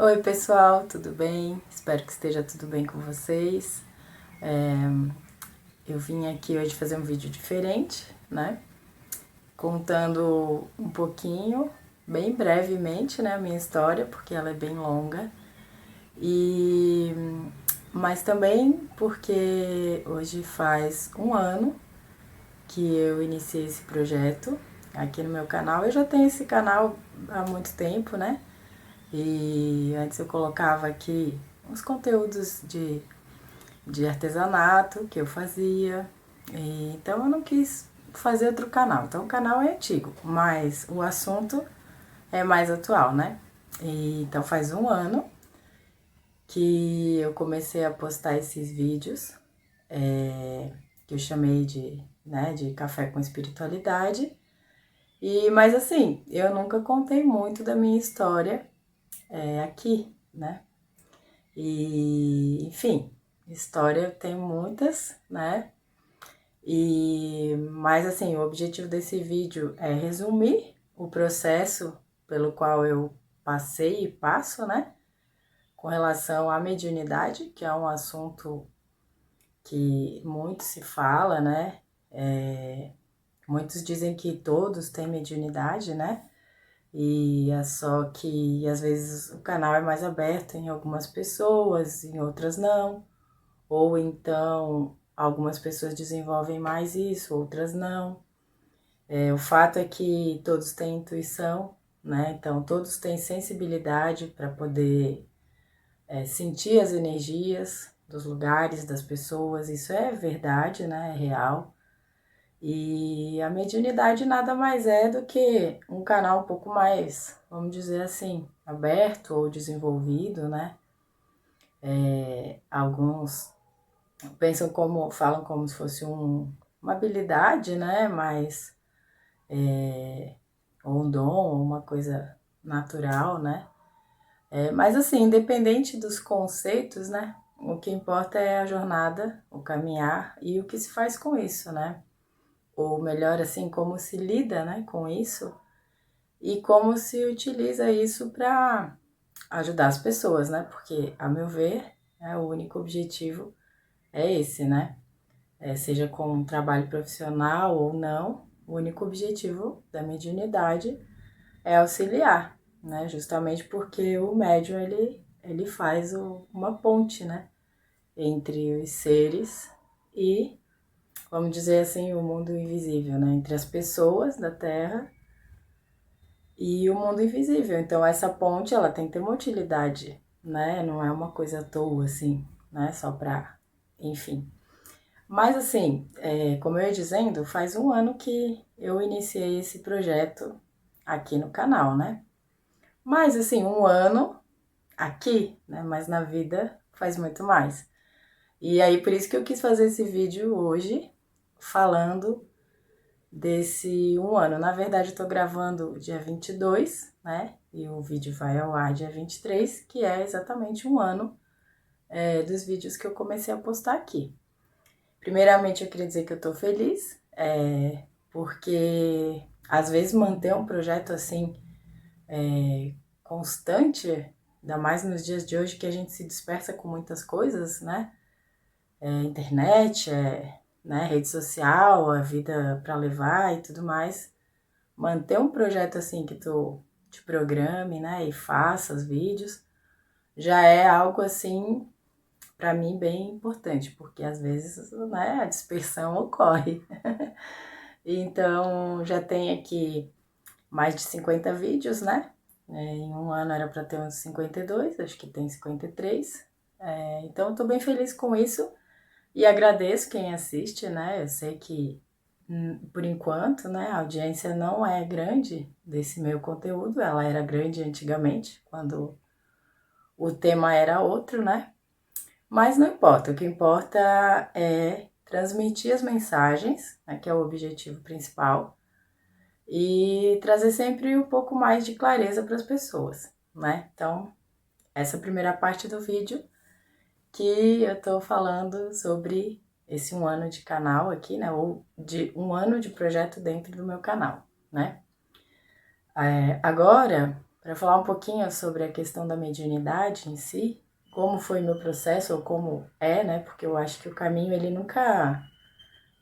Oi pessoal, tudo bem? Espero que esteja tudo bem com vocês. Eu vim aqui hoje fazer um vídeo diferente, né? Contando um pouquinho, bem brevemente, né, a minha história, porque ela é bem longa. E mas também porque hoje faz um ano que eu iniciei esse projeto aqui no meu canal. Eu já tenho esse canal há muito tempo, né? E antes eu colocava aqui uns conteúdos de artesanato que eu fazia. Então eu não quis fazer outro canal. Então o canal é antigo, mas o assunto é mais atual, né? Então faz um ano que eu comecei a postar esses vídeos, que eu chamei de Café com Espiritualidade. Mas assim, eu nunca contei muito da minha história aqui, né? Enfim, história eu tenho muitas, né? Mas assim, o objetivo desse vídeo é resumir o processo pelo qual eu passei e passo, né? Com relação à mediunidade, que é um assunto que muito se fala, né? Muitos dizem que todos têm mediunidade, né? E é só que às vezes o canal é mais aberto em algumas pessoas, em outras não. Ou então algumas pessoas desenvolvem mais isso, outras não. O fato é que todos têm intuição, né? Então todos têm sensibilidade para poder sentir as energias dos lugares, das pessoas. Isso é verdade, né? É real. E a mediunidade nada mais é do que um canal um pouco mais, vamos dizer assim, aberto ou desenvolvido, né? Alguns falam como se fosse uma habilidade, né? Mas ou um dom, ou uma coisa natural, né? Mas assim, independente dos conceitos, né? O que importa é a jornada, o caminhar e o que se faz com isso, né? Ou melhor, assim, como se lida, né, com isso e como se utiliza isso para ajudar as pessoas, né? Porque, a meu ver, o único objetivo é esse, né? Seja com um trabalho profissional ou não, o único objetivo da mediunidade é auxiliar, né? Justamente porque o médium ele faz uma ponte, né? Entre os seres e, vamos dizer assim, o mundo invisível, né? Entre as pessoas da Terra e o mundo invisível. Então essa ponte ela tem que ter uma utilidade, né? Não é uma coisa à toa, assim, né? Só pra, enfim. Mas assim, como eu ia dizendo, faz um ano que eu iniciei esse projeto aqui no canal, né? Mas assim, um ano aqui, né? Mas na vida faz muito mais. E aí por isso que eu quis fazer esse vídeo hoje, falando desse um ano. Na verdade, eu tô gravando dia 22, né? E o vídeo vai ao ar dia 23, que é exatamente um ano dos vídeos que eu comecei a postar aqui. Primeiramente, eu queria dizer que eu tô feliz, porque às vezes manter um projeto assim constante, ainda mais nos dias de hoje que a gente se dispersa com muitas coisas, né? Internet, né? Rede social, a vida para levar e tudo mais. Manter um projeto assim que tu te programe, né? E faça os vídeos, já é algo assim para mim bem importante, porque às vezes, né, a dispersão ocorre. Então, já tem aqui mais de 50 vídeos, né? Em um ano era para ter uns 52, acho que tem 53. Então, eu tô bem feliz com isso e agradeço quem assiste, né? Eu sei que, por enquanto, né, a audiência não é grande desse meu conteúdo, ela era grande antigamente, quando o tema era outro, né? Mas não importa, o que importa é transmitir as mensagens, né, que é o objetivo principal, e trazer sempre um pouco mais de clareza para as pessoas, né? Então, essa primeira parte do vídeo que eu tô falando sobre esse um ano de canal aqui, né? Ou de um ano de projeto dentro do meu canal, né? Agora, para falar um pouquinho sobre a questão da mediunidade em si, como foi meu processo, ou como é, né? Porque eu acho que o caminho, ele nunca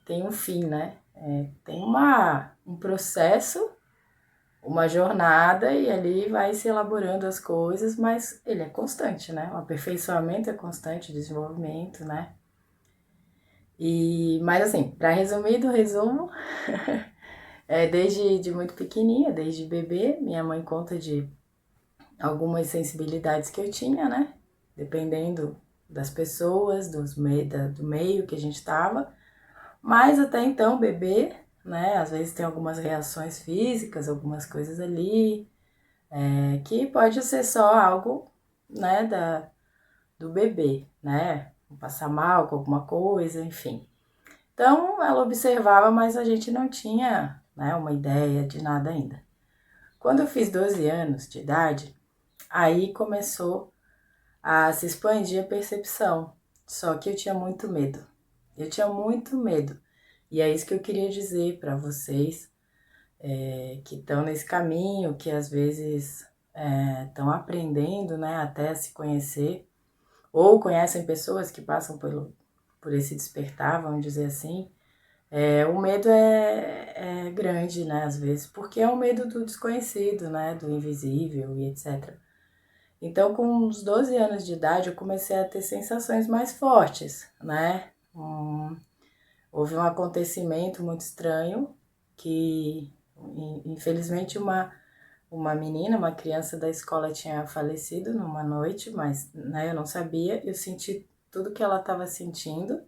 tem um fim, né? Tem um processo, uma jornada, e ali vai se elaborando as coisas, mas ele é constante, né? O aperfeiçoamento é constante, o desenvolvimento, né? Mas assim, para resumir do resumo, desde de muito pequenininha, desde bebê, minha mãe conta de algumas sensibilidades que eu tinha, né? Dependendo das pessoas, do meio que a gente estava. Mas até então, bebê, né? Às vezes tem algumas reações físicas, algumas coisas ali, que pode ser só algo, né, do bebê, né? Passar mal com alguma coisa, enfim. Então, ela observava, mas a gente não tinha, né, uma ideia de nada ainda. Quando eu fiz 12 anos de idade, aí começou a se expandir a percepção. Só que eu tinha muito medo. Eu tinha muito medo. E é isso que eu queria dizer para vocês que estão nesse caminho, que às vezes estão aprendendo, né, até a se conhecer, ou conhecem pessoas que passam por esse despertar, vamos dizer assim. O medo é grande, né, às vezes, porque é o medo do desconhecido, né, do invisível e etc. Então, com uns 12 anos de idade, eu comecei a ter sensações mais fortes, né? Houve um acontecimento muito estranho que, infelizmente, uma menina, uma criança da escola tinha falecido numa noite, mas né, eu não sabia. Eu senti tudo que ela estava sentindo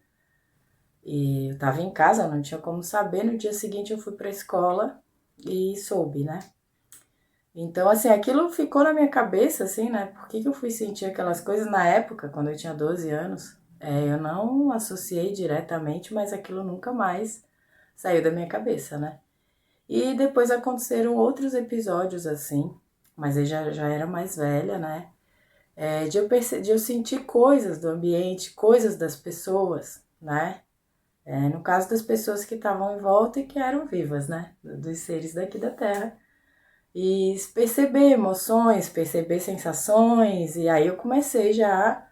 e eu estava em casa, não tinha como saber. No dia seguinte, eu fui para a escola e soube, né? Então, assim, aquilo ficou na minha cabeça, assim, né? Por que eu fui sentir aquelas coisas na época, quando eu tinha 12 anos? Eu não associei diretamente, mas aquilo nunca mais saiu da minha cabeça, né? E depois aconteceram outros episódios, assim, mas eu já era mais velha, né? De eu sentir coisas do ambiente, coisas das pessoas, né? No caso das pessoas que estavam em volta e que eram vivas, né? Dos seres daqui da Terra. E perceber emoções, perceber sensações, e aí eu comecei já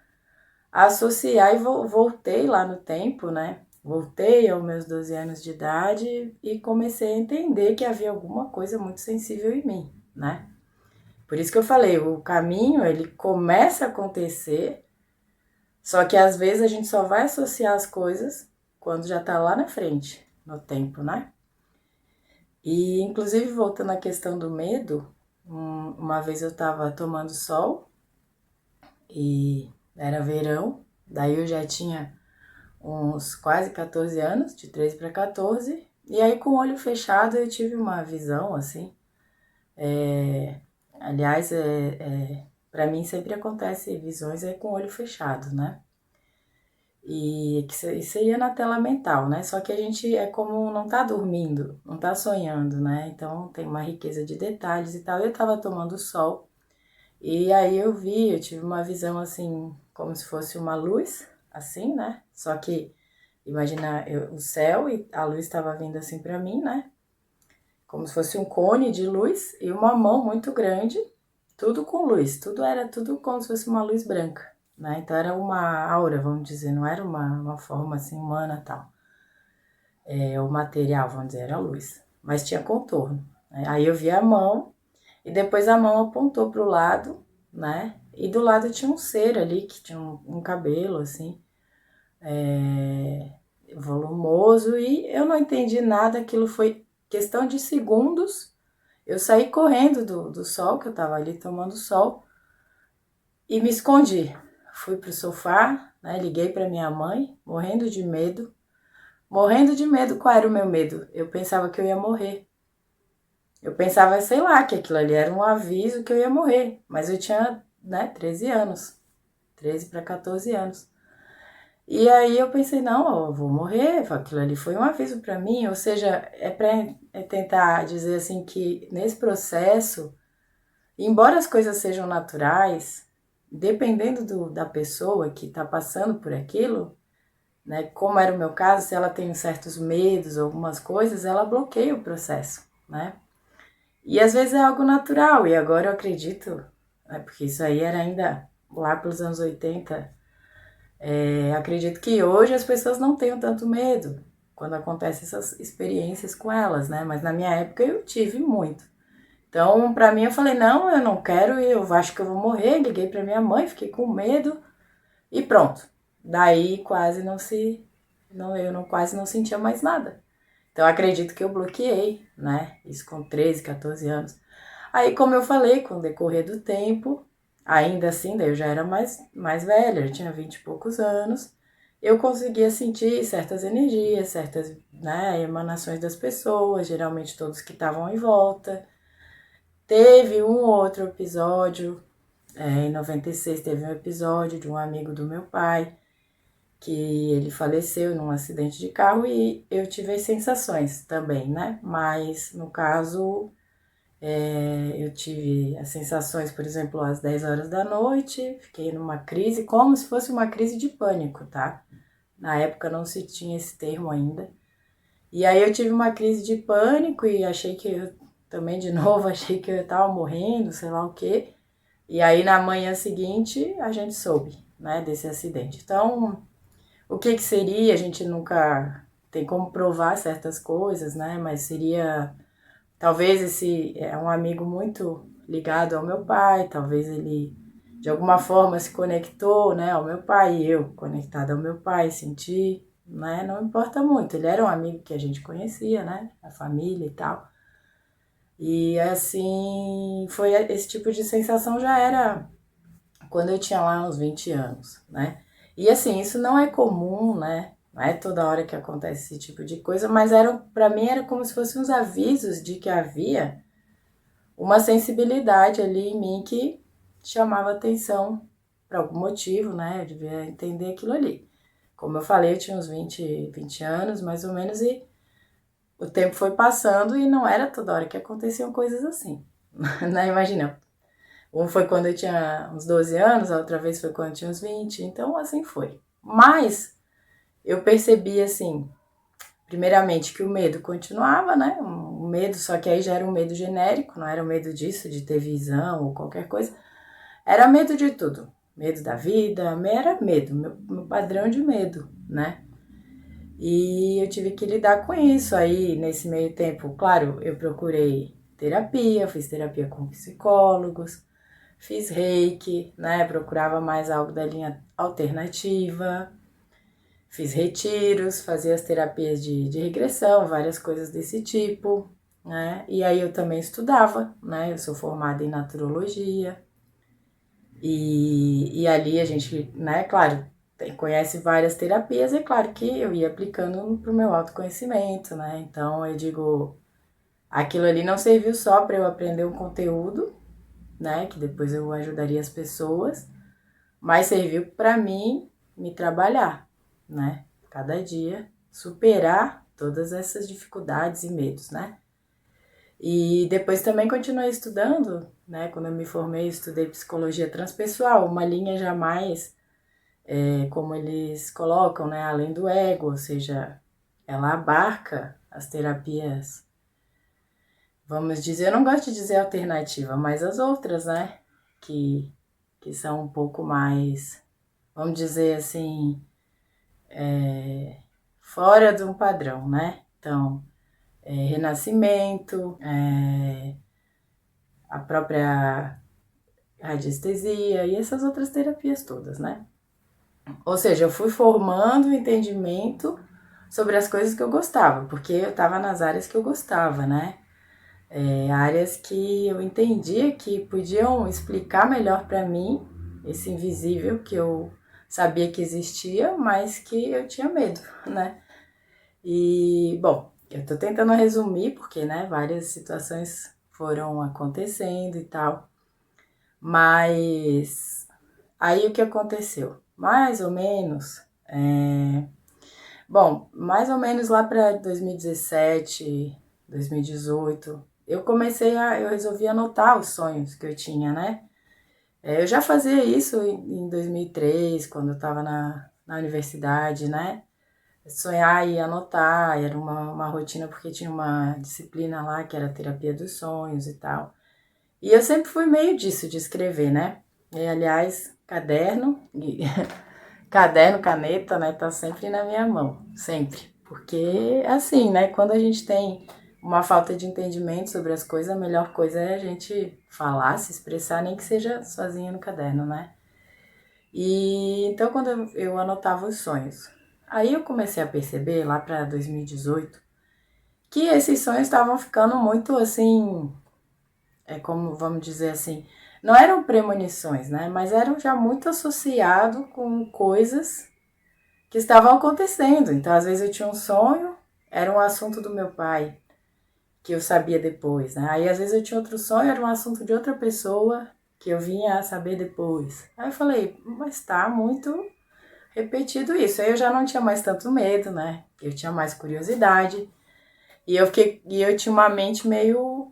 a associar e voltei lá no tempo, né? Voltei aos meus 12 anos de idade e comecei a entender que havia alguma coisa muito sensível em mim, né? Por isso que eu falei, o caminho, ele começa a acontecer, só que às vezes a gente só vai associar as coisas quando já tá lá na frente, no tempo, né? E, inclusive, voltando à questão do medo, uma vez eu estava tomando sol e era verão, daí eu já tinha uns quase 14 anos, de 13 para 14, e aí com o olho fechado eu tive uma visão assim. Aliás, para mim sempre acontece visões com o olho fechado, né? E isso aí é na tela mental, né? Só que a gente é como não tá dormindo, não tá sonhando, né? Então tem uma riqueza de detalhes e tal. Eu tava tomando sol e aí eu tive uma visão assim, como se fosse uma luz, assim, né? Só que imagina o céu e a luz estava vindo assim para mim, né? Como se fosse um cone de luz e uma mão muito grande, tudo com luz, tudo como se fosse uma luz branca, né? Então era uma aura, vamos dizer, não era uma forma assim humana tal. O material, vamos dizer, era luz, mas tinha contorno, né? Aí eu vi a mão e depois a mão apontou para o lado, né? E do lado tinha um ser ali que tinha um cabelo assim, volumoso, e eu não entendi nada, aquilo foi questão de segundos. Eu saí correndo do sol, que eu tava ali tomando sol, e me escondi. Fui pro sofá, né? Liguei para minha mãe, morrendo de medo. Morrendo de medo, qual era o meu medo? Eu pensava que eu ia morrer. Eu pensava, sei lá, que aquilo ali era um aviso que eu ia morrer. Mas eu tinha, né, 13 anos. 13 para 14 anos. E aí eu pensei, não, eu vou morrer, aquilo ali foi um aviso para mim, ou seja, tentar dizer assim que nesse processo, embora as coisas sejam naturais, dependendo da pessoa que está passando por aquilo, né, como era o meu caso, se ela tem certos medos, algumas coisas, ela bloqueia o processo, né? E às vezes é algo natural, e agora eu acredito, né, porque isso aí era ainda lá pelos anos 80, acredito que hoje as pessoas não tenham tanto medo quando acontecem essas experiências com elas, né? Mas na minha época eu tive muito. Então, pra mim, eu falei, não, eu não quero, eu acho que eu vou morrer. Liguei pra minha mãe, fiquei com medo e pronto. Daí quase não se. Não, eu não, quase não sentia mais nada. Então, acredito que eu bloqueei, né? Isso com 13, 14 anos. Aí, como eu falei, com o decorrer do tempo, ainda assim, daí eu já era mais velha, eu tinha 20 e poucos anos, eu conseguia sentir certas energias, certas, né, emanações das pessoas, geralmente todos que estavam em volta. Teve um outro episódio, em 96 teve um episódio de um amigo do meu pai, que ele faleceu num acidente de carro e eu tive as sensações também, né? Mas no caso, eu tive as sensações, por exemplo, às 10 horas da noite, fiquei numa crise, como se fosse uma crise de pânico, tá? Na época não se tinha esse termo ainda. E aí eu tive uma crise de pânico e achei que eu, também de novo, achei que eu tava morrendo, sei lá o quê. E aí na manhã seguinte a gente soube, né, desse acidente. Então, o que que seria? A gente nunca tem como provar certas coisas, né? Mas seria talvez esse é um amigo muito ligado ao meu pai, talvez ele de alguma forma se conectou, né, ao meu pai, e eu conectada ao meu pai, senti, né, não importa muito, ele era um amigo que a gente conhecia, né, a família e tal. E assim, foi esse tipo de sensação já era quando eu tinha lá uns 20 anos, né? E assim, isso não é comum, né? Não é toda hora que acontece esse tipo de coisa, mas era para mim era como se fossem uns avisos de que havia uma sensibilidade ali em mim que chamava atenção por algum motivo, né? Eu devia entender aquilo ali. Como eu falei, eu tinha uns 20 anos mais ou menos e o tempo foi passando e não era toda hora que aconteciam coisas assim. Né? Imagina, um foi quando eu tinha uns 12 anos, a outra vez foi quando eu tinha uns 20, então assim foi. Mas eu percebi assim, primeiramente que o medo continuava, né? Um medo, só que aí já era um medo genérico, não era o medo disso, de ter visão ou qualquer coisa. Era medo de tudo. Medo da vida, era medo, meu padrão de medo, né? E eu tive que lidar com isso. Aí, nesse meio tempo, claro, eu procurei terapia, fiz terapia com psicólogos, fiz reiki, né? Procurava mais algo da linha alternativa, fiz retiros, fazia as terapias de regressão, várias coisas desse tipo, né? E aí eu também estudava, né? Eu sou formada em naturologia. E ali a gente, né, claro, conhece várias terapias, é claro que eu ia aplicando pro meu autoconhecimento, né? Então eu digo, aquilo ali não serviu só para eu aprender um conteúdo, né, que depois eu ajudaria as pessoas, mas serviu para mim me trabalhar, né? Cada dia superar todas essas dificuldades e medos, né? E depois também continuei estudando, né? Quando eu me formei, estudei psicologia transpessoal, uma linha jamais, como eles colocam, né? Além do ego, ou seja, ela abarca as terapias, vamos dizer, eu não gosto de dizer alternativa, mas as outras, né? Que, que são um pouco mais, vamos dizer assim, fora de um padrão, né? Então, renascimento, a própria radiestesia e essas outras terapias todas, né? Ou seja, eu fui formando o entendimento sobre as coisas que eu gostava, porque eu estava nas áreas que eu gostava, né? Áreas que eu entendia que podiam explicar melhor para mim esse invisível que eu sabia que existia, mas que eu tinha medo, né? E, bom, eu tô tentando resumir, porque, né, várias situações foram acontecendo e tal, mas aí o que aconteceu? Mais ou menos, bom, mais ou menos lá para 2017, 2018, eu resolvi anotar os sonhos que eu tinha, né? Eu já fazia isso em 2003, quando eu estava na universidade, né? sonhar e anotar, era uma rotina porque tinha uma disciplina lá que era terapia dos sonhos e tal. E eu sempre fui meio disso, de escrever, né? E, aliás, caderno, caderno, caneta, né? Tá sempre na minha mão, sempre. Porque, assim, né? Quando a gente tem uma falta de entendimento sobre as coisas, a melhor coisa é a gente falar, se expressar, nem que seja sozinha no caderno, né? E então, quando eu anotava os sonhos, aí eu comecei a perceber, lá para 2018, que esses sonhos estavam ficando muito assim, como vamos dizer assim, não eram premonições, né? Mas eram já muito associados com coisas que estavam acontecendo. Então, às vezes eu tinha um sonho, era um assunto do meu pai, que eu sabia depois, né? Aí, às vezes eu tinha outro sonho, era um assunto de outra pessoa, que eu vinha a saber depois. Aí eu falei, mas tá muito repetido isso. Aí eu já não tinha mais tanto medo, né? Eu tinha mais curiosidade. E eu tinha uma mente meio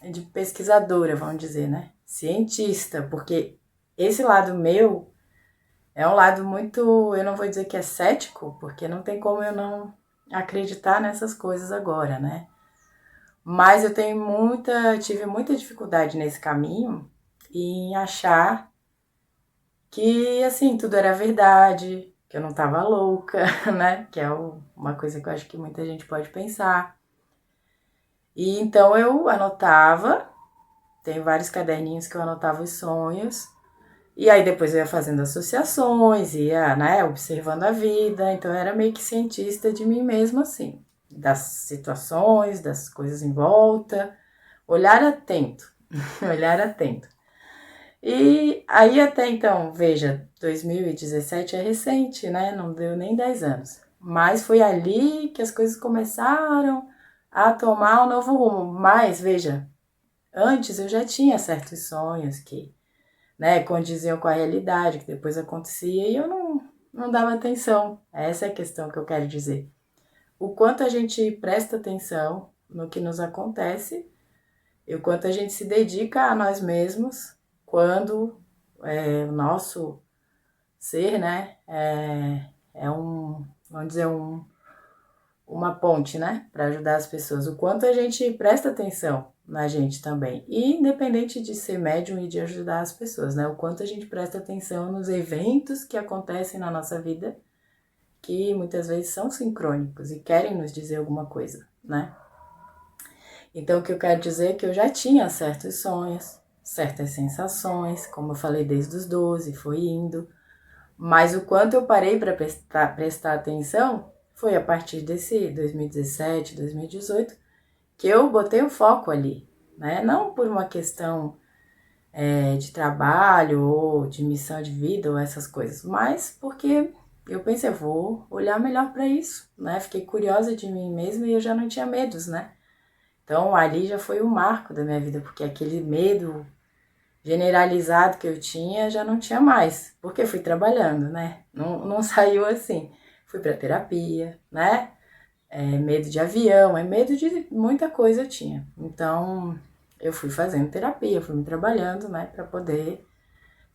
de pesquisadora, vamos dizer, né? Cientista, porque esse lado meu é um lado muito, eu não vou dizer que é cético, porque não tem como eu não acreditar nessas coisas agora, né? Mas eu tive muita dificuldade nesse caminho em achar que, assim, tudo era verdade, que eu não tava louca, né? Que é uma coisa que eu acho que muita gente pode pensar. E então eu anotava, tem vários caderninhos que eu anotava os sonhos, e aí depois eu ia fazendo associações, ia, né, observando a vida, então eu era meio que cientista de mim mesma, assim, das situações, das coisas em volta, olhar atento, olhar atento. E aí até então, veja, 2017 é recente, né? Não deu nem 10 anos. Mas foi ali que as coisas começaram a tomar um novo rumo. Mas, veja, antes eu já tinha certos sonhos que, né, condiziam com a realidade, que depois acontecia e eu não dava atenção. Essa é a questão que eu quero dizer. O quanto a gente presta atenção no que nos acontece e o quanto a gente se dedica a nós mesmos quando o nosso ser, né, vamos dizer, uma ponte, né, para ajudar as pessoas. O quanto a gente presta atenção na gente também, e independente de ser médium e de ajudar as pessoas, né, o quanto a gente presta atenção nos eventos que acontecem na nossa vida, que muitas vezes são sincrônicos e querem nos dizer alguma coisa, né. Então, o que eu quero dizer é que eu já tinha certos sonhos, certas sensações, como eu falei desde os 12, foi indo, mas o quanto eu parei para prestar atenção foi a partir desse 2017, 2018, que eu botei o foco ali, né? Não por uma questão de trabalho ou de missão de vida ou essas coisas, mas porque eu pensei, eu vou olhar melhor para isso, né? Fiquei curiosa de mim mesma e eu já não tinha medos, né? Então ali já foi o marco da minha vida, porque aquele medo generalizado que eu tinha já não tinha mais, porque fui trabalhando, né? Não saiu assim. Fui para terapia, né? Medo de avião, medo de muita coisa eu tinha. Então eu fui fazendo terapia, fui me trabalhando, né? Para poder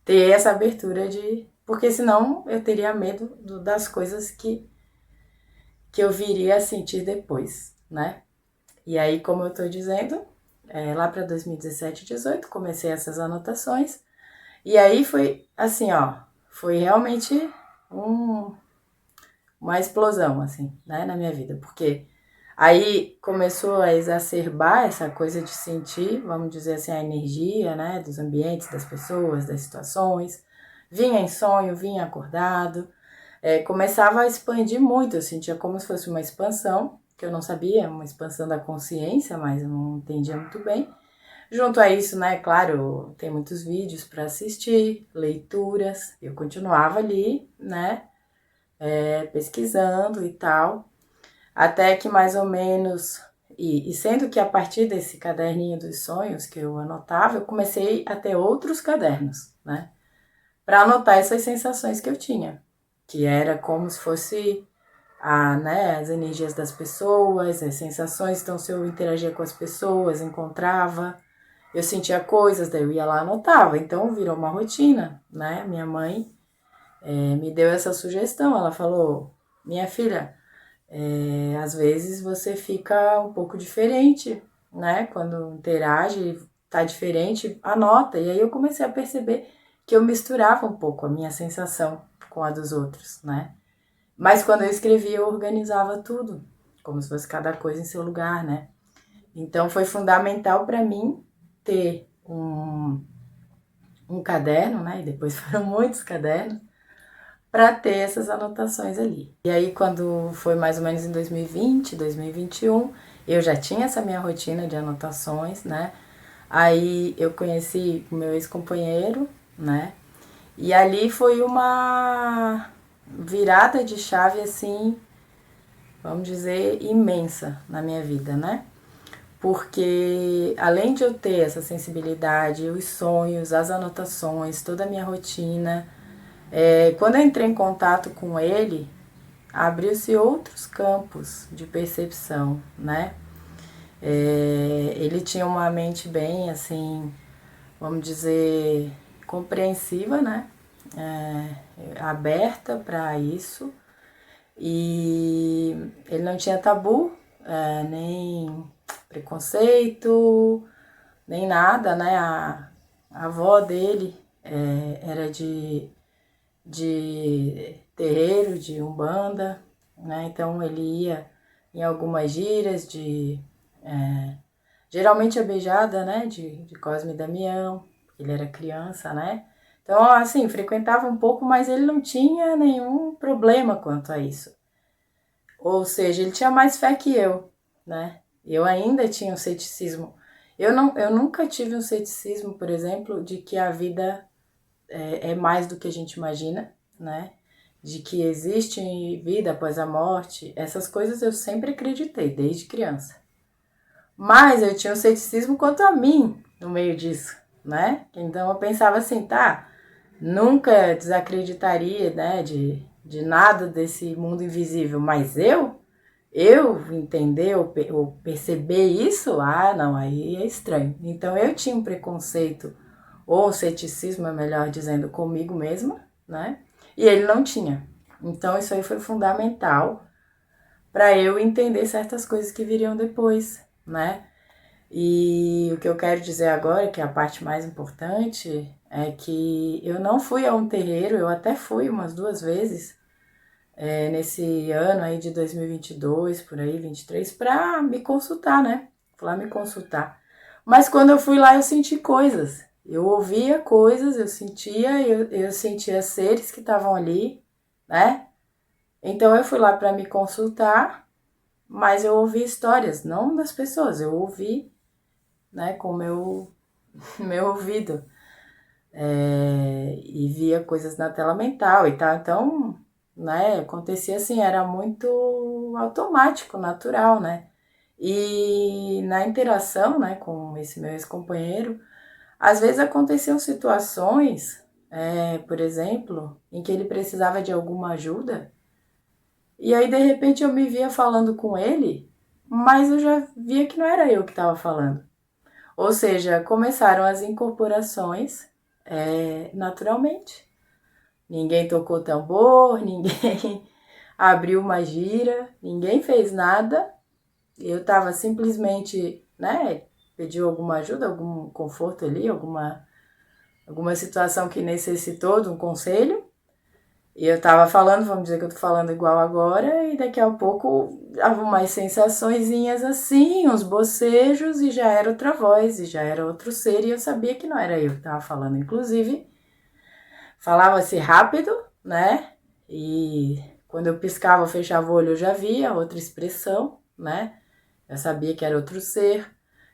ter essa abertura de. Porque senão eu teria medo das coisas que eu viria a sentir depois, né? E aí, como eu tô dizendo, lá para 2017 e 2018, comecei essas anotações. E aí foi assim, ó, foi realmente um, uma explosão, assim, né, na minha vida. Porque aí começou a exacerbar essa coisa de sentir, vamos dizer assim, a energia, né, dos ambientes, das pessoas, das situações. Vinha em sonho, vinha acordado. Começava a expandir muito, eu sentia como se fosse uma expansão, que eu não sabia, uma expansão da consciência, mas eu não entendia muito bem. Junto a isso, né, claro, tem muitos vídeos para assistir, leituras, eu continuava ali, né, pesquisando e tal, até que mais ou menos, e sendo que a partir desse caderninho dos sonhos que eu anotava, eu comecei a ter outros cadernos, né, para anotar essas sensações que eu tinha, que era como se fosse né, as energias das pessoas, as sensações, então se eu interagia com as pessoas, encontrava, eu sentia coisas, daí eu ia lá e anotava, então virou uma rotina, né? Minha mãe me deu essa sugestão, ela falou, minha filha, Às vezes você fica um pouco diferente, né? Quando interage, tá diferente, anota. E aí eu comecei a perceber que eu misturava um pouco a minha sensação com a dos outros, né? Mas quando eu escrevia, eu organizava tudo, como se fosse cada coisa em seu lugar, né? Então foi fundamental para mim ter um caderno, né? E depois foram muitos cadernos, para ter essas anotações ali. E aí, quando foi mais ou menos em 2020, 2021, eu já tinha essa minha rotina de anotações, né? Aí eu conheci o meu ex-companheiro, né? E ali foi uma virada de chave, assim, vamos dizer, imensa na minha vida, né? Porque além de eu ter essa sensibilidade, os sonhos, as anotações, toda a minha rotina, quando eu entrei em contato com ele, abriu-se outros campos de percepção, né? Ele tinha uma mente bem, assim, vamos dizer, compreensiva, né? Aberta para isso. E ele não tinha tabu, nem preconceito, nem nada, né? A avó dele era de terreiro, de umbanda, né? Então ele ia em algumas gírias geralmente a beijada, né? De Cosme e Damião, ele era criança, né? Então, assim, frequentava um pouco, mas ele não tinha nenhum problema quanto a isso. Ou seja, ele tinha mais fé que eu, né? Eu ainda tinha um ceticismo. Eu nunca tive um ceticismo, por exemplo, de que a vida é mais do que a gente imagina, né? De que existe vida após a morte. Essas coisas eu sempre acreditei, desde criança. Mas eu tinha um ceticismo quanto a mim no meio disso, né? Então eu pensava assim, tá, nunca desacreditaria, né, de nada desse mundo invisível, mas eu entender ou perceber isso, não, aí é estranho. Então eu tinha um preconceito, ou ceticismo, é melhor dizendo, comigo mesma, né? E ele não tinha. Então isso aí foi fundamental para eu entender certas coisas que viriam depois, né? E o que eu quero dizer agora, que é a parte mais importante, é que eu não fui a um terreiro, eu até fui umas 2 vezes, nesse ano aí de 2022, por aí, 23, para me consultar, né? Fui lá me consultar. Mas quando eu fui lá, eu senti coisas. Eu ouvia coisas, eu sentia seres que estavam ali, né? Então eu fui lá para me consultar, mas eu ouvi histórias, não das pessoas, eu ouvi, né, com o meu, meu ouvido. E via coisas na tela mental e tal. Então, né, acontecia assim, era muito automático, natural, né? E na interação, né, com esse meu ex-companheiro, às vezes aconteciam situações, por exemplo, em que ele precisava de alguma ajuda, e aí de repente eu me via falando com ele, mas eu já via que não era eu que estava falando. Ou seja, começaram as incorporações naturalmente. Ninguém tocou tambor, ninguém abriu uma gira, ninguém fez nada. Eu estava simplesmente, né, pediu alguma ajuda, algum conforto ali, alguma situação que necessitou de um conselho. E eu estava falando, vamos dizer que eu tô falando igual agora, e daqui a pouco dava umas sensaçõezinhas assim, uns bocejos, e já era outra voz, e já era outro ser, e eu sabia que não era eu que estava falando. Inclusive, falava-se rápido, né? E quando eu piscava, eu fechava o olho, eu já via outra expressão, né? Eu sabia que era outro ser,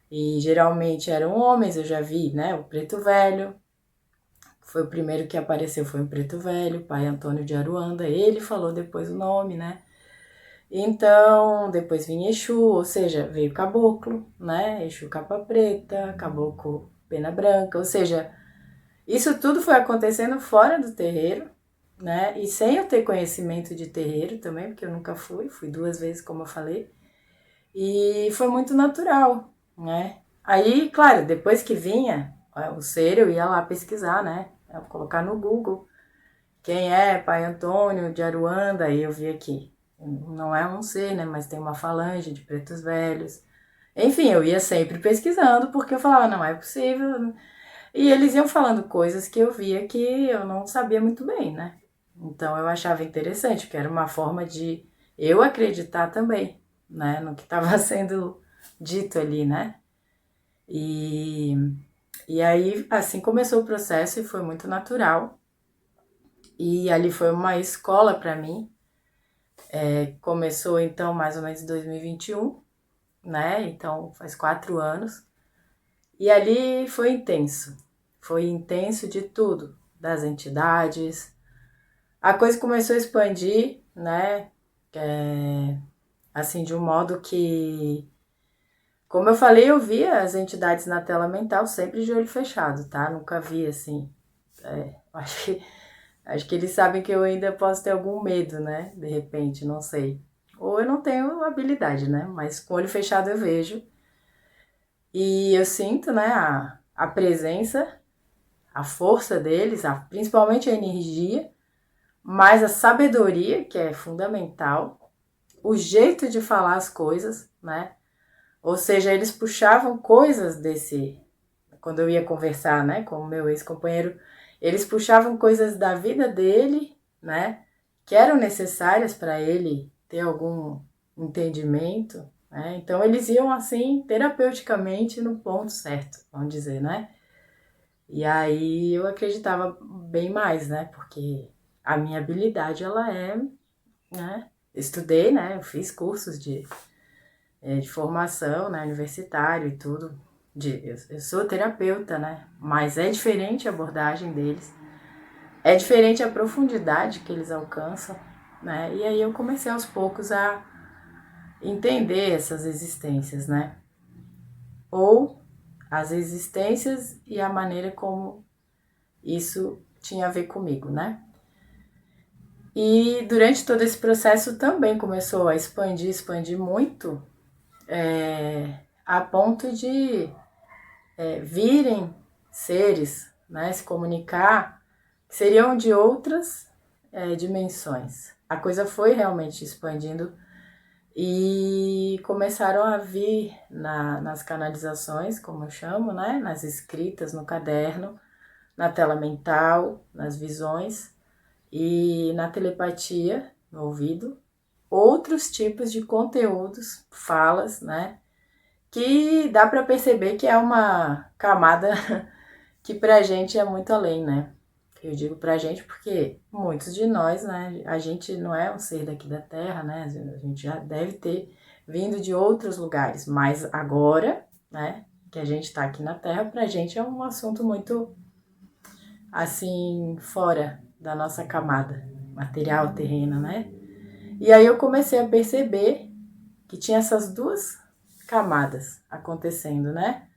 e geralmente eram homens, eu já vi, né? O preto velho, foi o primeiro que apareceu, foi um preto velho, pai Antônio de Aruanda, ele falou depois o nome, né? Então, depois vinha Exu, ou seja, veio Caboclo, né? Exu capa preta, Caboclo pena branca, ou seja, isso tudo foi acontecendo fora do terreiro, né? E sem eu ter conhecimento de terreiro também, porque eu nunca fui 2 vezes, como eu falei, e foi muito natural, né? Aí, claro, depois que vinha o ser, eu ia lá pesquisar, né? Eu colocar no Google quem é Pai Antônio de Aruanda, aí eu vi aqui não é um ser, né? Mas tem uma falange de pretos velhos. Enfim, eu ia sempre pesquisando, porque eu falava, não é possível. E eles iam falando coisas que eu via que eu não sabia muito bem, né? Então eu achava interessante, porque era uma forma de eu acreditar também, né? No que estava sendo dito ali, né? E, e aí, assim começou o processo e foi muito natural. E ali foi uma escola para mim. Começou então mais ou menos em 2021, né? Então faz 4 anos. E ali foi intenso. Foi intenso de tudo, das entidades. A coisa começou a expandir, né? Assim, de um modo que, como eu falei, eu via as entidades na tela mental sempre de olho fechado, tá? Nunca vi assim. Acho que eles sabem que eu ainda posso ter algum medo, né? De repente, não sei. Ou eu não tenho habilidade, né? Mas com o olho fechado eu vejo. E eu sinto, né, a presença, a força deles, principalmente a energia, mas a sabedoria, que é fundamental, o jeito de falar as coisas, né? Ou seja, eles puxavam coisas desse. Quando eu ia conversar, né, com o meu ex-companheiro, eles puxavam coisas da vida dele, né, que eram necessárias para ele ter algum entendimento, né? Então eles iam assim terapeuticamente no ponto certo, vamos dizer, né? E aí eu acreditava bem mais, né? Porque a minha habilidade ela é, né? Estudei, né? Eu fiz cursos de formação, né? Universitário e tudo. Eu sou terapeuta, né? Mas é diferente a abordagem deles, é diferente a profundidade que eles alcançam, né? E aí eu comecei aos poucos a entender essas existências, né? Ou as existências e a maneira como isso tinha a ver comigo, né? E durante todo esse processo também começou a expandir muito, a ponto de virem seres, né, se comunicar, que seriam de outras dimensões. A coisa foi realmente expandindo e começaram a vir nas canalizações, como eu chamo, né, nas escritas, no caderno, na tela mental, nas visões e na telepatia, no ouvido, outros tipos de conteúdos, falas, né, que dá para perceber que é uma camada que pra gente é muito além, né? Eu digo pra gente porque muitos de nós, né, a gente não é um ser daqui da Terra, né? A gente já deve ter vindo de outros lugares, mas agora, né, que a gente tá aqui na Terra, pra gente é um assunto muito assim fora da nossa camada material, terrena, né? E aí eu comecei a perceber que tinha essas duas camadas acontecendo, né?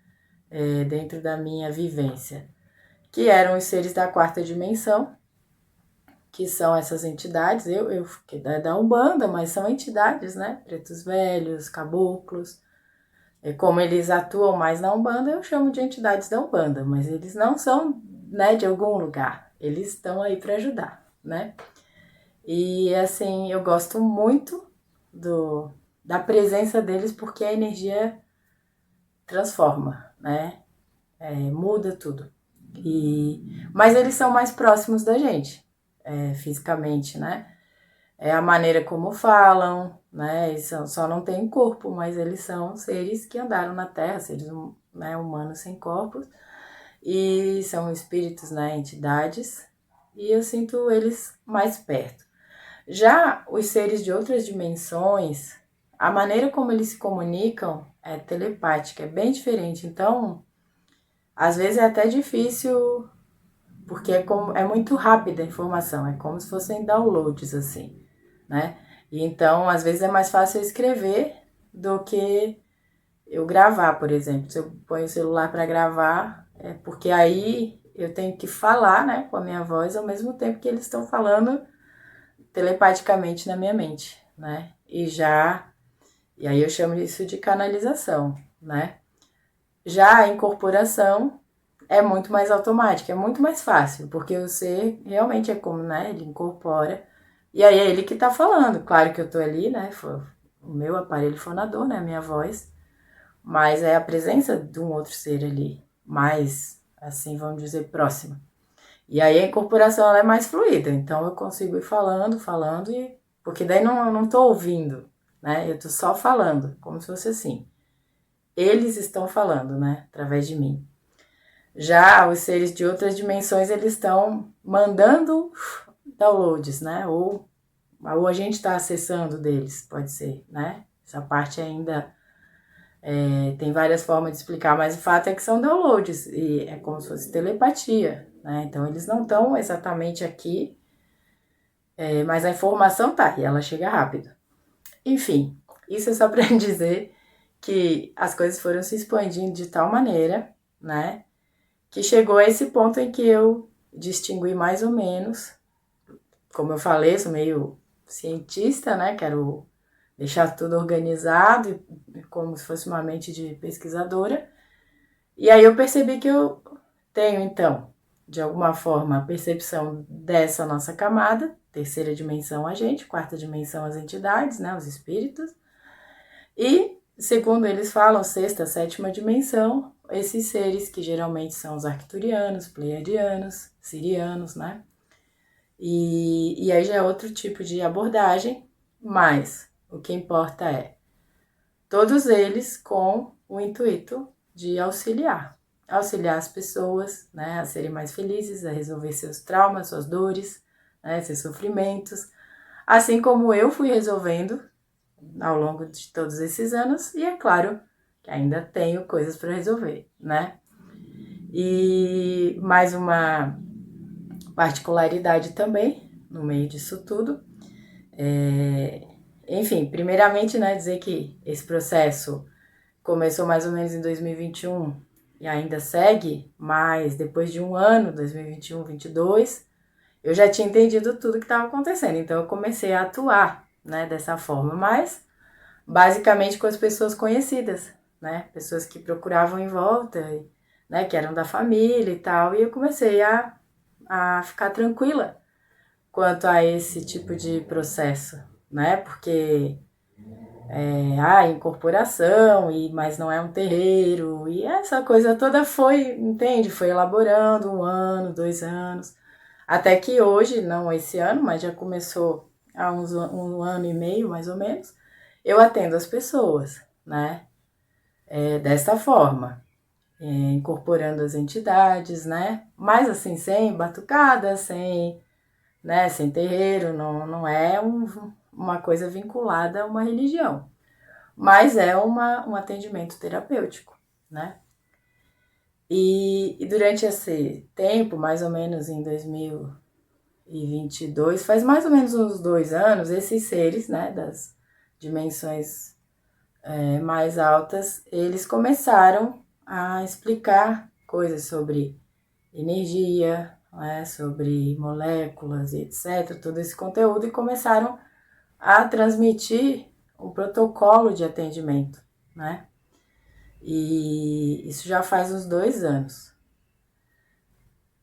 Dentro da minha vivência, que eram os seres da quarta dimensão, que são essas entidades, que é da Umbanda, mas são entidades, né? Pretos velhos, caboclos. Como eles atuam mais na Umbanda, eu chamo de entidades da Umbanda, mas eles não são, né, de algum lugar. Eles estão aí para ajudar, né? E assim, eu gosto muito da presença deles porque a energia transforma, né? Muda tudo. Mas eles são mais próximos da gente, fisicamente, né? É a maneira como falam, né? Eles só não têm corpo, mas eles são seres que andaram na Terra, seres, né, humanos sem corpos, e são espíritos, né, entidades, e eu sinto eles mais perto. Já os seres de outras dimensões, a maneira como eles se comunicam é telepática, é bem diferente. Então, às vezes é até difícil, porque é muito rápida a informação, é como se fossem downloads, assim, né? E então, às vezes é mais fácil eu escrever do que eu gravar, por exemplo. Se eu ponho o celular para gravar, porque aí eu tenho que falar, né, com a minha voz ao mesmo tempo que eles estão falando telepaticamente na minha mente, né? E aí eu chamo isso de canalização, né? Já a incorporação é muito mais automática, é muito mais fácil, porque o ser realmente é como, né? Ele incorpora E aí é ele que tá falando. Claro que eu tô ali, né? O meu aparelho fonador, né? A minha voz. Mas é a presença de um outro ser ali, mais, assim, vamos dizer, próxima. E aí a incorporação ela é mais fluida, então eu consigo ir falando, falando, e porque daí eu não tô ouvindo, né? Eu tô só falando, como se fosse assim. Eles estão falando, né? Através de mim. Já os seres de outras dimensões, eles estão mandando downloads, né? Ou a gente está acessando deles, pode ser, né? Essa parte ainda tem várias formas de explicar, mas o fato é que são downloads, e é como se fosse telepatia, né? Então eles não estão exatamente aqui, mas a informação tá, e ela chega rápido. Enfim, isso é só para dizer que as coisas foram se expandindo de tal maneira, né? Que chegou a esse ponto em que eu distingui mais ou menos, como eu falei, sou meio cientista, né? Quero deixar tudo organizado, como se fosse uma mente de pesquisadora. E aí eu percebi que eu tenho, então, de alguma forma, a percepção dessa nossa camada, terceira dimensão a gente, quarta dimensão as entidades, né, os espíritos, e, segundo eles falam, sexta, sétima dimensão, esses seres que geralmente são os arcturianos, pleiadianos, sirianos, né, e aí já é outro tipo de abordagem, mas o que importa é todos eles com o intuito de auxiliar as pessoas, né, a serem mais felizes, a resolver seus traumas, suas dores, né, seus sofrimentos, assim como eu fui resolvendo ao longo de todos esses anos, e é claro que ainda tenho coisas para resolver, né? E mais uma particularidade também no meio disso tudo, enfim, primeiramente, né, dizer que esse processo começou mais ou menos em 2021 e ainda segue, mas depois de um ano, 2021, 2022, eu já tinha entendido tudo que estava acontecendo, então eu comecei a atuar, né, dessa forma, mas basicamente com as pessoas conhecidas, né, pessoas que procuravam em volta, né, que eram da família e tal, e eu comecei a ficar tranquila quanto a esse tipo de processo, né, porque incorporação, mas não é um terreiro, e essa coisa toda foi, entende? Foi elaborando 1 ano, 2 anos, até que hoje, não esse ano, mas já começou há um ano e meio, mais ou menos, eu atendo as pessoas, né? Dessa forma, incorporando as entidades, né? Mas assim, sem batucada, sem, né, sem terreiro, não é uma coisa vinculada a uma religião. Mas é um atendimento terapêutico, né? E durante esse tempo, mais ou menos em 2022, faz mais ou menos uns 2 anos, esses seres, né, das dimensões mais altas, eles começaram a explicar coisas sobre energia, né, sobre moléculas e etc., todo esse conteúdo, e começaram a transmitir um protocolo de atendimento, né? E isso já faz uns 2 anos.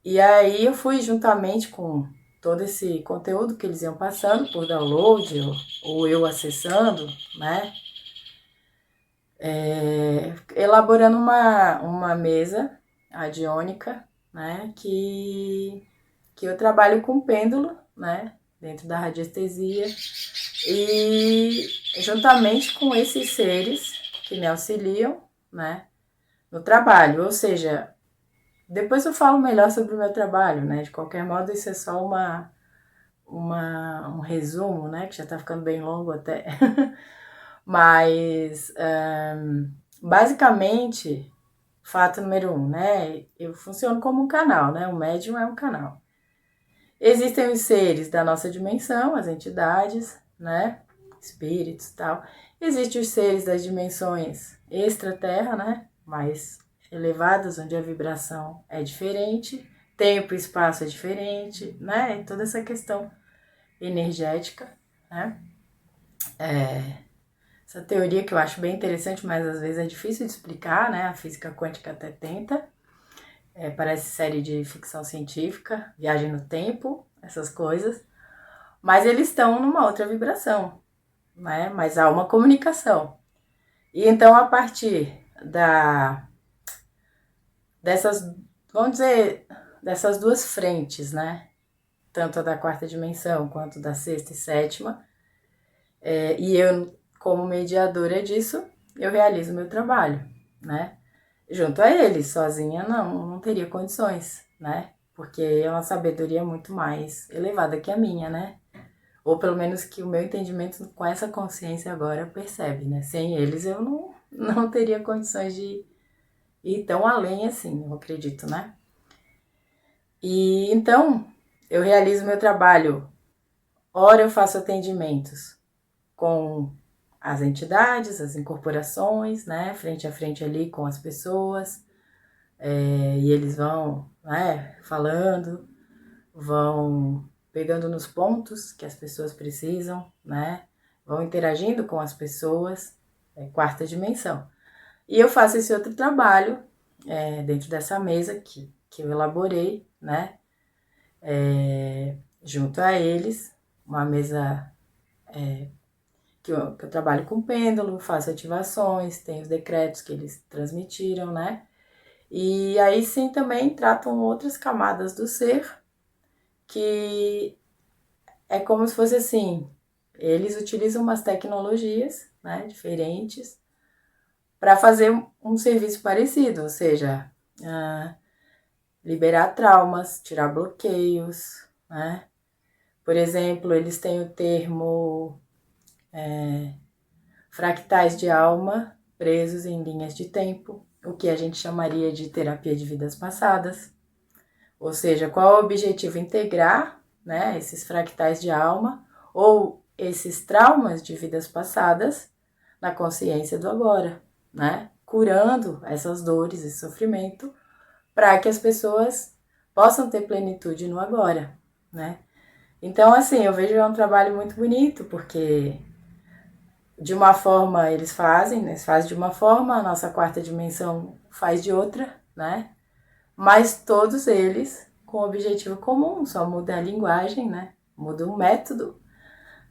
E aí eu fui juntamente com todo esse conteúdo que eles iam passando por download ou eu acessando, né? Elaborando uma mesa adiônica, né? Que eu trabalho com pêndulo, né? Dentro da radiestesia. E juntamente com esses seres que me auxiliam, né? No trabalho, ou seja, depois eu falo melhor sobre o meu trabalho, né? De qualquer modo, isso é só um resumo, né? Que já tá ficando bem longo até. Mas, basicamente, fato número 1, né? Eu funciono como um canal, né? O médium é um canal. Existem os seres da nossa dimensão, as entidades, né? Espíritos e tal. Existem os seres das dimensões extraterra, né? Mais elevadas, onde a vibração é diferente, tempo e espaço é diferente, né? E toda essa questão energética, né? Essa teoria que eu acho bem interessante, mas às vezes é difícil de explicar, né? A física quântica até tenta. Parece série de ficção científica, viagem no tempo, essas coisas. mas eles estão numa outra vibração, né? Mas há uma comunicação. E então, a partir dessas, vamos dizer, dessas duas frentes, né? Tanto a da quarta dimensão quanto da sexta e sétima, e eu, como mediadora disso, eu realizo meu trabalho, né? Junto a eles, sozinha não teria condições, né? Porque é uma sabedoria muito mais elevada que a minha, né? Ou pelo menos que o meu entendimento com essa consciência agora percebe, né? Sem eles eu não teria condições de ir tão além assim, eu acredito, né? E então, eu realizo meu trabalho. Ora eu faço atendimentos com as entidades, as incorporações, né? Frente a frente ali com as pessoas. E eles vão, né, falando, vão pegando nos pontos que as pessoas precisam, né? Vão interagindo com as pessoas, quarta dimensão. E eu faço esse outro trabalho dentro dessa mesa que eu elaborei, né? Junto a eles, uma mesa que eu trabalho com pêndulo, faço ativações, tem os decretos que eles transmitiram, né? E aí sim também tratam outras camadas do ser, que é como se fosse assim, eles utilizam umas tecnologias, né, diferentes para fazer um serviço parecido, ou seja, liberar traumas, tirar bloqueios, né? Por exemplo, eles têm o termo fractais de alma presos em linhas de tempo, o que a gente chamaria de terapia de vidas passadas. Ou seja, qual é o objetivo? Integrar, né, esses fractais de alma ou esses traumas de vidas passadas na consciência do agora, né? Curando essas dores e sofrimento para que as pessoas possam ter plenitude no agora, né? Então, assim, eu vejo um trabalho muito bonito, porque de uma forma eles fazem, né? Eles fazem de uma forma, a nossa quarta dimensão faz de outra, né? Mas todos eles com objetivo comum, só muda a linguagem, né? Muda o método,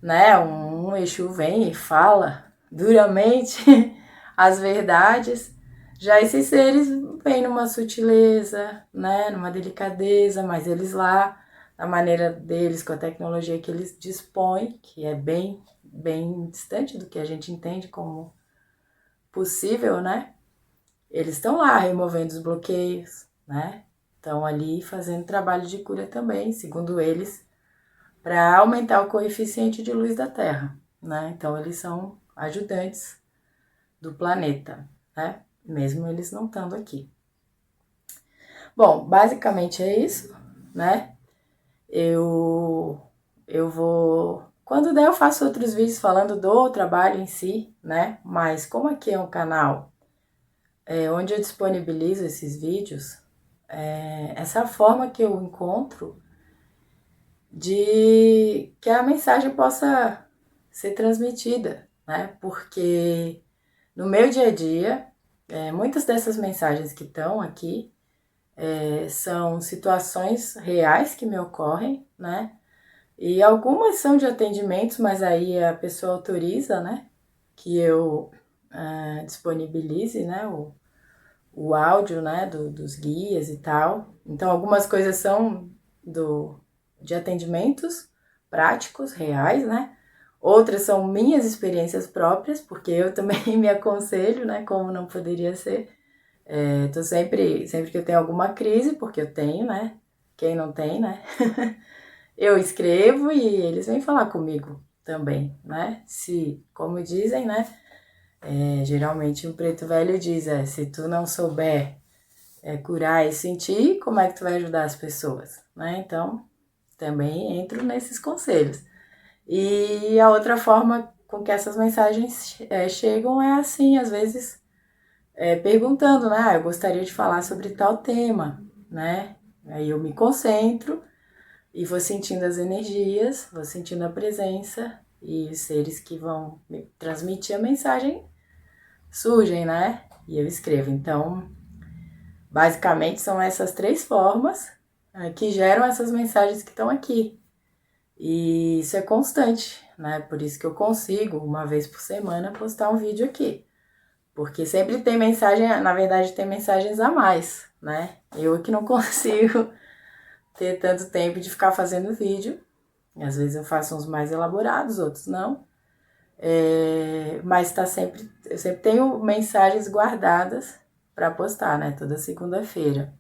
né? Um Exu vem e fala duramente as verdades, já esses seres vêm numa sutileza, né? Numa delicadeza, mas eles lá, da maneira deles, com a tecnologia que eles dispõem, que é bem distante do que a gente entende como possível, né? Eles estão lá removendo os bloqueios, né? Estão ali fazendo trabalho de cura também, segundo eles, para aumentar o coeficiente de luz da Terra, né? Então eles são ajudantes do planeta, né? Mesmo eles não estando aqui. Bom, basicamente é isso, né? Eu vou... Quando der eu faço outros vídeos falando do trabalho em si, né? Mas como aqui é um canal onde eu disponibilizo esses vídeos, essa forma que eu encontro de que a mensagem possa ser transmitida, né? Porque no meu dia a dia, muitas dessas mensagens que estão aqui são situações reais que me ocorrem, né? E algumas são de atendimentos, mas aí a pessoa autoriza, né? Que eu disponibilize, né? O áudio, né? Dos guias e tal. Então, algumas coisas são de atendimentos práticos, reais, né? Outras são minhas experiências próprias, porque eu também me aconselho, né? Como não poderia ser. Tô sempre que eu tenho alguma crise, porque eu tenho, né? Quem não tem, né? Eu escrevo e eles vêm falar comigo também, né? Se, como dizem, né? Geralmente o preto velho diz, se tu não souber curar e sentir, como é que tu vai ajudar as pessoas, né? Então, também entro nesses conselhos. E a outra forma com que essas mensagens chegam é assim, às vezes perguntando, né? Eu gostaria de falar sobre tal tema, né? Aí eu me concentro e vou sentindo as energias, vou sentindo a presença e os seres que vão me transmitir a mensagem surgem, né? E eu escrevo. Então, basicamente são essas três formas que geram essas mensagens que estão aqui. E isso é constante, né? Por isso que eu consigo, uma vez por semana, postar um vídeo aqui. Porque sempre tem mensagem, na verdade tem mensagens a mais, né? Eu que não consigo ter tanto tempo de ficar fazendo vídeo. Às vezes eu faço uns mais elaborados, outros não. Mas eu sempre tenho mensagens guardadas para postar, né? Toda segunda-feira.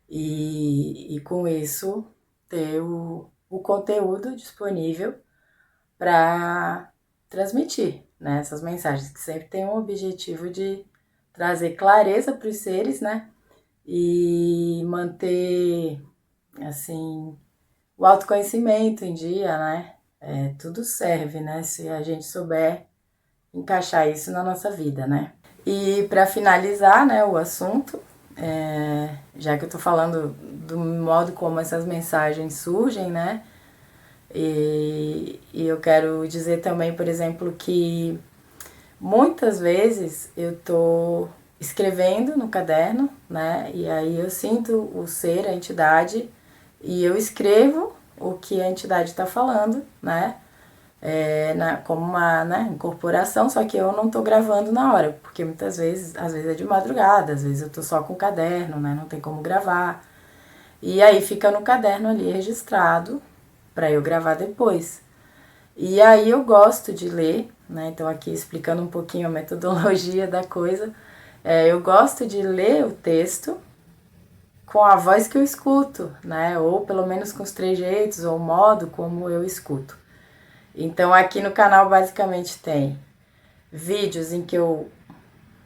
E com isso ter o conteúdo disponível para transmitir, né? Essas mensagens que sempre tem um objetivo de trazer clareza para os seres, né? E manter, assim, o autoconhecimento em dia, né? Tudo serve, né? Se a gente souber encaixar isso na nossa vida, né? E para finalizar, né, o assunto, já que eu tô falando do modo como essas mensagens surgem, né? E eu quero dizer também, por exemplo, que muitas vezes eu tô escrevendo no caderno, né? E aí eu sinto o ser, a entidade, e eu escrevo o que a entidade está falando, né? Como uma, né, incorporação, só que eu não tô gravando na hora, porque muitas vezes, às vezes é de madrugada, às vezes eu tô só com o caderno, né? Não tem como gravar. E aí fica no caderno ali registrado para eu gravar depois. E aí eu gosto de ler, né? Então aqui explicando um pouquinho a metodologia da coisa, eu gosto de ler o texto com a voz que eu escuto, né? Ou pelo menos com os trejeitos ou o modo como eu escuto. Então aqui no canal basicamente tem vídeos em que eu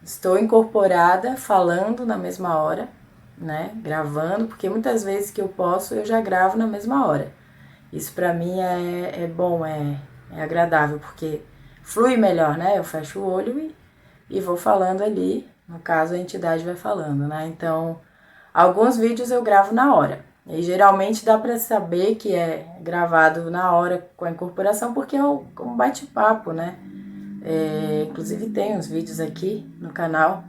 estou incorporada falando na mesma hora, né? Gravando, porque muitas vezes que eu posso eu já gravo na mesma hora. Isso pra mim é bom, é agradável, porque flui melhor, né? Eu fecho o olho e vou falando ali, no caso a entidade vai falando, né? Então, alguns vídeos eu gravo na hora. E geralmente dá pra saber que é gravado na hora com a incorporação, porque é um bate-papo, né? Inclusive tem uns vídeos aqui no canal,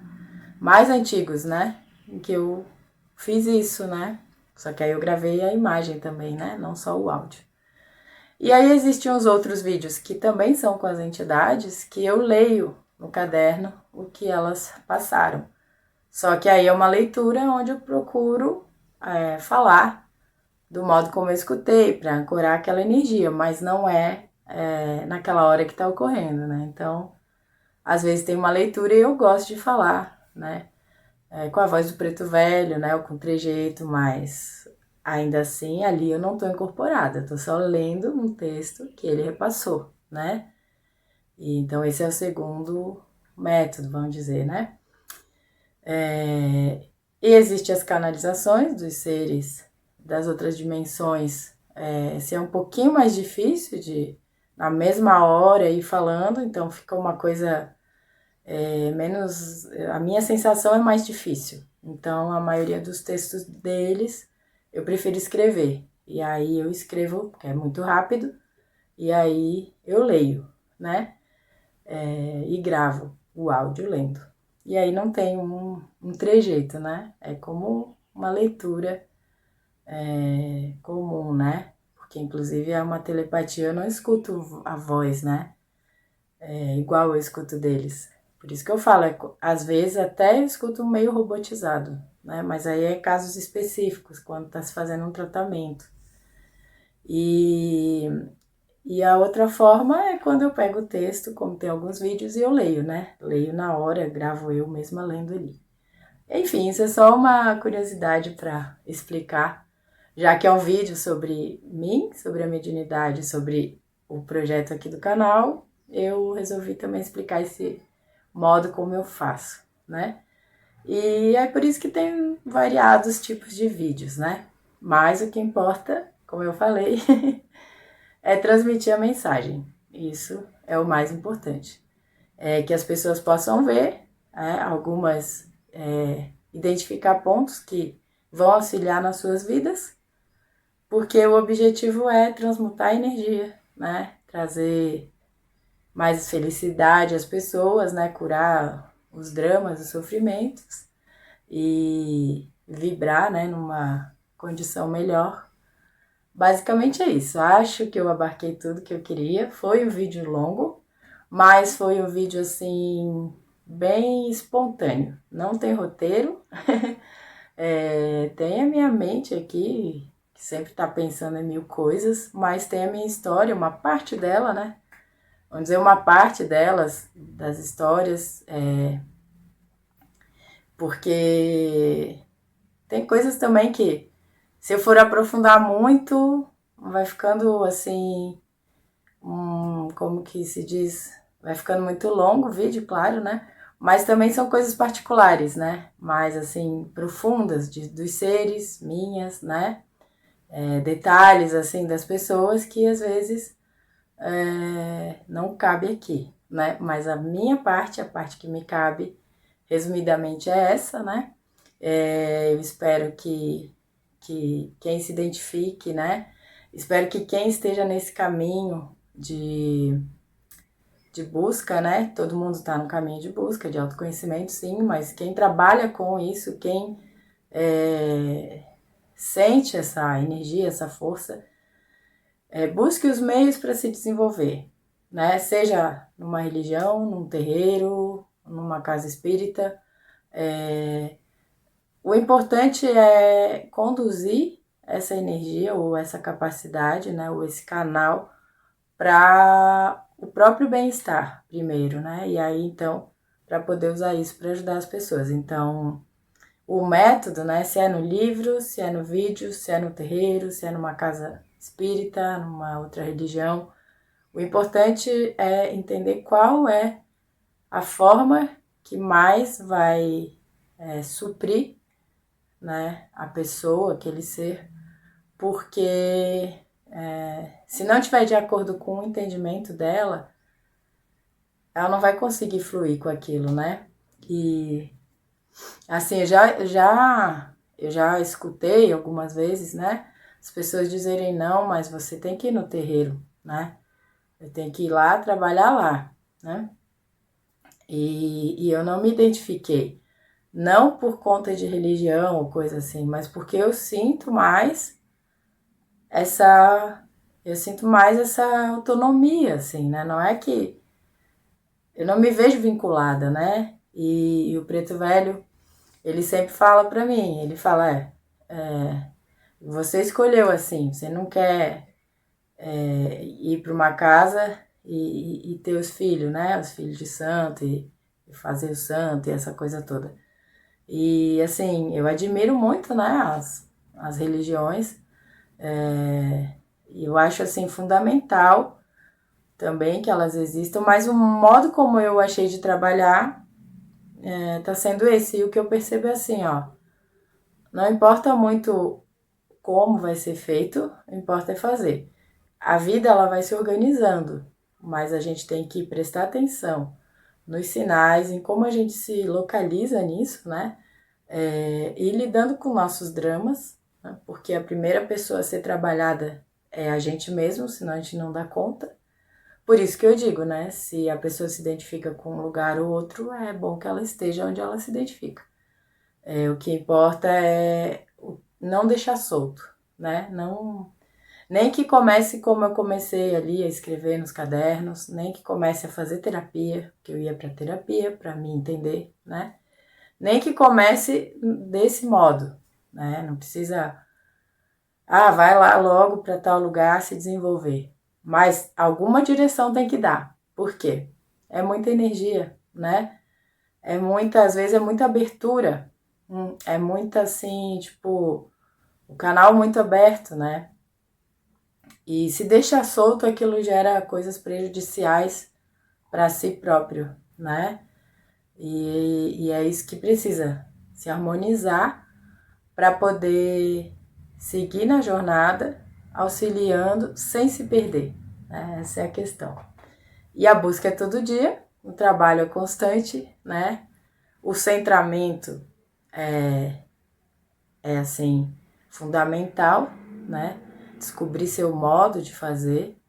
mais antigos, né? Em que eu fiz isso, né? Só que aí eu gravei a imagem também, né? Não só o áudio. E aí existem uns outros vídeos que também são com as entidades, que eu leio no caderno o que elas passaram. Só que aí é uma leitura onde eu procuro falar do modo como eu escutei, para ancorar aquela energia, mas não naquela hora que está ocorrendo, né? Então, às vezes tem uma leitura e eu gosto de falar, né? Com a voz do preto velho, né? Ou com trejeito, mas ainda assim ali eu não estou incorporada, eu tô só lendo um texto que ele repassou, né? E, então esse é o segundo método, vamos dizer, né? E existem as canalizações dos seres das outras dimensões. Esse é um pouquinho mais difícil de, na mesma hora, ir falando, então fica uma coisa menos. A minha sensação é mais difícil. Então, a maioria dos textos deles eu prefiro escrever. E aí eu escrevo, porque é muito rápido, e aí eu leio, né? E gravo o áudio lendo. E aí não tem um trejeito, né? É como uma leitura comum, né? Porque inclusive é uma telepatia, eu não escuto a voz, né? Igual eu escuto deles. Por isso que eu falo, às vezes até eu escuto meio robotizado, né? Mas aí é casos específicos, quando está se fazendo um tratamento. E, e a outra forma é quando eu pego o texto, como tem alguns vídeos, e eu leio, né? Leio na hora, gravo eu mesma lendo ali. Enfim, isso é só uma curiosidade para explicar, já que é um vídeo sobre mim, sobre a mediunidade, sobre o projeto aqui do canal, eu resolvi também explicar esse modo como eu faço, né? E é por isso que tem variados tipos de vídeos, né? Mas o que importa, como eu falei, é transmitir a mensagem. Isso é o mais importante. É que as pessoas possam ver, algumas identificar pontos que vão auxiliar nas suas vidas, porque o objetivo é transmutar a energia, né? Trazer mais felicidade às pessoas, né? Curar os dramas, os sofrimentos e vibrar, né? Numa condição melhor basicamente é isso. Acho que eu abarquei tudo que eu queria. Foi um vídeo longo, mas foi um vídeo assim bem espontâneo. Não tem roteiro. Tem a minha mente aqui, que sempre tá pensando em mil coisas, mas tem a minha história, uma parte dela, né? Vamos dizer, uma parte delas, das histórias, porque tem coisas também que, se eu for aprofundar muito, vai ficando assim, como que se diz? Vai ficando muito longo o vídeo, claro, né? Mas também são coisas particulares, né? Mais assim, profundas dos seres, minhas, né? Detalhes assim das pessoas que às vezes não cabe aqui, né? Mas a minha parte, a parte que me cabe, resumidamente é essa, né? Eu espero que quem se identifique, né? Espero que quem esteja nesse caminho de busca, né? Todo mundo está no caminho de busca, de autoconhecimento, sim, mas quem trabalha com isso, quem sente essa energia, essa força, busque os meios para se desenvolver, né? Seja numa religião, num terreiro, numa casa espírita. O importante é conduzir essa energia ou essa capacidade, né? Ou esse canal para o próprio bem-estar primeiro, né? E aí então para poder usar isso para ajudar as pessoas. Então, o método, né? Se é no livro, se é no vídeo, se é no terreiro, se é numa casa espírita, numa outra religião, o importante é entender qual é a forma que mais vai suprir, né, a pessoa, aquele ser, porque se não tiver de acordo com o entendimento dela, ela não vai conseguir fluir com aquilo, né? E assim, eu já escutei algumas vezes, né? As pessoas dizerem não, mas você tem que ir no terreiro, né? Eu tenho que ir lá trabalhar lá, né? E eu não me identifiquei. Não por conta de religião ou coisa assim, mas porque eu sinto mais essa. Eu sinto mais essa autonomia, assim, né? Não é que eu não me vejo vinculada, né? E o Preto Velho, ele sempre fala pra mim, ele fala, você escolheu assim, você não quer ir para uma casa e ter os filhos, né? Os filhos de santo e fazer o santo e essa coisa toda. E assim, eu admiro muito, né, as religiões. E eu acho assim fundamental também que elas existam, mas o modo como eu achei de trabalhar tá sendo esse. E o que eu percebo é assim, ó, não importa muito como vai ser feito, importa é fazer. A vida ela vai se organizando, mas a gente tem que prestar atenção nos sinais, em como a gente se localiza nisso, né? E lidando com nossos dramas, né? Porque a primeira pessoa a ser trabalhada é a gente mesmo, senão a gente não dá conta. Por isso que eu digo, né? Se a pessoa se identifica com um lugar ou outro, é bom que ela esteja onde ela se identifica. O que importa é não deixar solto, né? Não, nem que comece como eu comecei ali a escrever nos cadernos, nem que comece a fazer terapia, que eu ia para terapia para me entender, né? Nem que comece desse modo, né? Não precisa, vai lá logo para tal lugar se desenvolver. Mas alguma direção tem que dar. Por quê? É muita energia, né? Às vezes é muita abertura. É muita assim, tipo, o canal muito aberto, né? E se deixar solto, aquilo gera coisas prejudiciais para si próprio, né? E é isso que precisa se harmonizar para poder seguir na jornada, auxiliando sem se perder, né? Essa é a questão. E a busca é todo dia, o trabalho é constante, né? O centramento é assim fundamental, né? Descobrir seu modo de fazer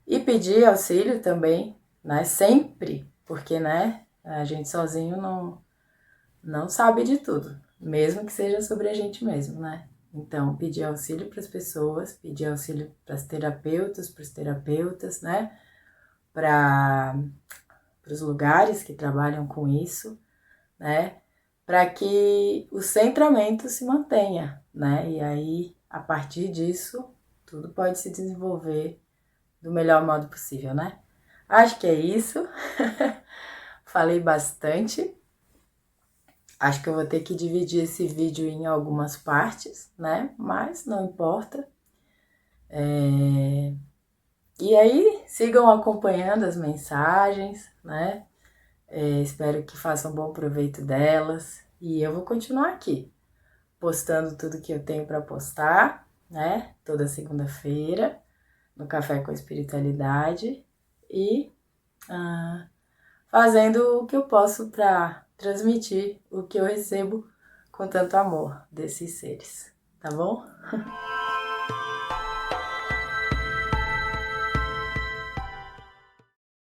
e pedir auxílio também, né? Sempre, porque, né? A gente sozinho não sabe de tudo, mesmo que seja sobre a gente mesmo, né? Então, pedir auxílio para as pessoas, pedir auxílio para as terapeutas, para os terapeutas, né? Para os lugares que trabalham com isso, né? Para que o centramento se mantenha, né? E aí, a partir disso, tudo pode se desenvolver do melhor modo possível, né? Acho que é isso. Falei bastante. Acho que eu vou ter que dividir esse vídeo em algumas partes, né? Mas não importa. E aí, sigam acompanhando as mensagens, né? Espero que façam bom proveito delas. E eu vou continuar aqui, postando tudo que eu tenho para postar, né? Toda segunda-feira, no Café com Espiritualidade. E fazendo o que eu posso para transmitir o que eu recebo com tanto amor desses seres, tá bom?